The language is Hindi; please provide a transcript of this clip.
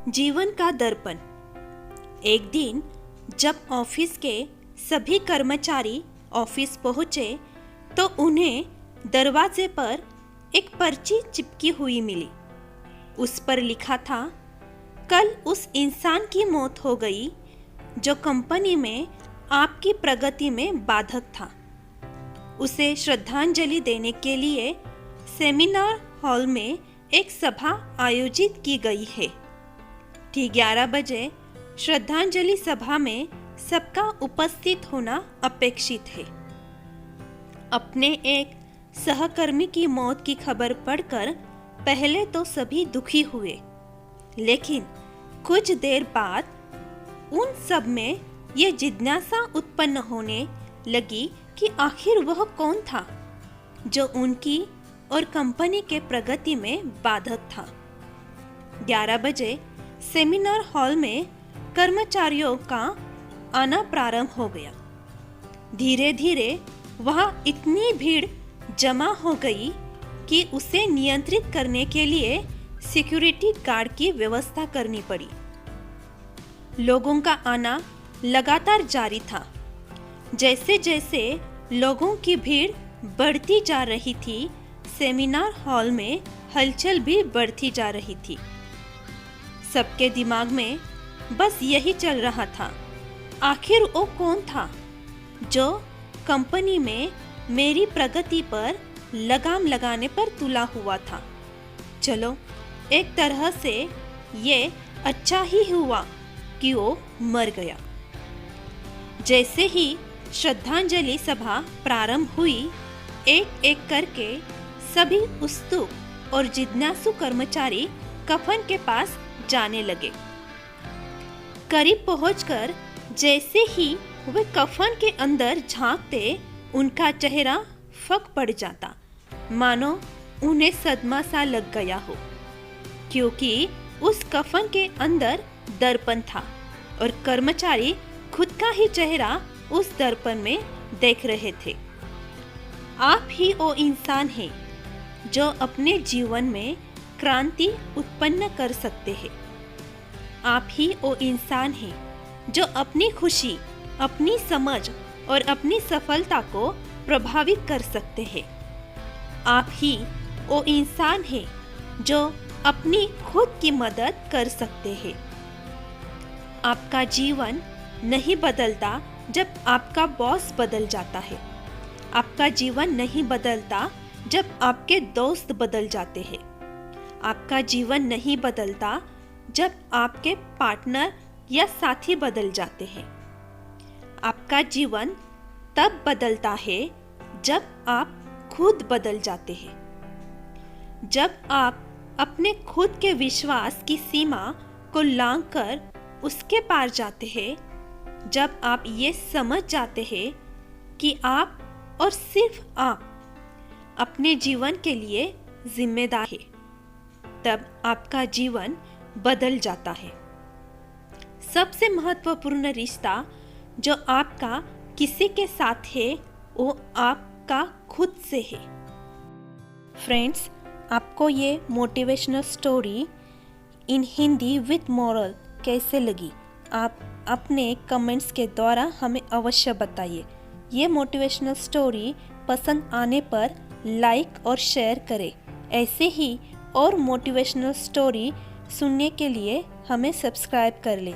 जीवन का दर्पण। एक दिन जब ऑफिस के सभी कर्मचारी ऑफिस पहुंचे तो उन्हें दरवाजे पर एक पर्ची चिपकी हुई मिली। उस पर लिखा था, कल उस इंसान की मौत हो गई जो कंपनी में आपकी प्रगति में बाधक था। उसे श्रद्धांजलि देने के लिए सेमिनार हॉल में एक सभा आयोजित की गई है। ठीक 11 बजे श्रद्धांजलि सभा में सबका उपस्थित होना अपेक्षित है। अपने एक सहकर्मी की मौत की खबर पढ़कर पहले तो सभी दुखी हुए, लेकिन कुछ देर बाद उन सब में ये जिज्ञासा उत्पन्न होने लगी कि आखिर वह कौन था जो उनकी और कंपनी के प्रगति में बाधक था। 11 बजे सेमिनार हॉल में कर्मचारियों का आना प्रारंभ हो गया। धीरे धीरे वहां इतनी भीड़ जमा हो गई कि उसे नियंत्रित करने के लिए सिक्योरिटी गार्ड की व्यवस्था करनी पड़ी। लोगों का आना लगातार जारी था। जैसे जैसे लोगों की भीड़ बढ़ती जा रही थी, सेमिनार हॉल में हलचल भी बढ़ती जा रही थी। सबके दिमाग में बस यही चल रहा था, आखिर वो कौन था जो कंपनी में मेरी प्रगति पर लगाम लगाने पर तुला हुआ था। चलो, एक तरह से ये अच्छा ही हुआ कि वो मर गया। जैसे ही श्रद्धांजलि सभा प्रारंभ हुई, एक एक करके सभी उत्सुक और जिज्ञासु कर्मचारी कफन के पास जाने लगे। करीब पहुंचकर जैसे ही वे कफन के अंदर झांकते, उनका चेहरा फक पड़ जाता, मानो उन्हें सदमा सा लग गया हो, क्योंकि उस कफन के अंदर दर्पण था और कर्मचारी खुद का ही चेहरा उस दर्पण में देख रहे थे। आप ही वो इंसान हैं जो अपने जीवन में क्रांति उत्पन्न कर सकते हैं। आप ही वो इंसान हैं जो अपनी खुशी, अपनी समझ और अपनी सफलता को प्रभावित कर सकते हैं। आप ही वो इंसान हैं जो अपनी खुद की मदद कर सकते हैं। आपका जीवन नहीं बदलता जब आपका बॉस बदल जाता है। आपका जीवन नहीं बदलता जब आपके दोस्त बदल जाते हैं। आपका जीवन नहीं बदलता जब आपके पार्टनर या साथी बदल जाते हैं। आपका जीवन तब बदलता है जब आप खुद बदल जाते हैं। जब आप अपने खुद के विश्वास की सीमा को लांघकर उसके पार जाते हैं, जब आप ये समझ जाते हैं कि आप और सिर्फ आप अपने जीवन के लिए जिम्मेदार हैं, तब आपका जीवन बदल जाता है। सबसे महत्वपूर्ण रिश्ता जो आपका किसी के साथ है, वो आपका खुद से है। फ्रेंड्स, आपको ये motivational story in Hindi with moral कैसे लगी? आप अपने कमेंट्स के द्वारा हमें अवश्य बताइए। ये मोटिवेशनल स्टोरी पसंद आने पर लाइक और शेयर करें। ऐसे ही और मोटिवेशनल स्टोरी सुनने के लिए हमें सब्सक्राइब कर लें।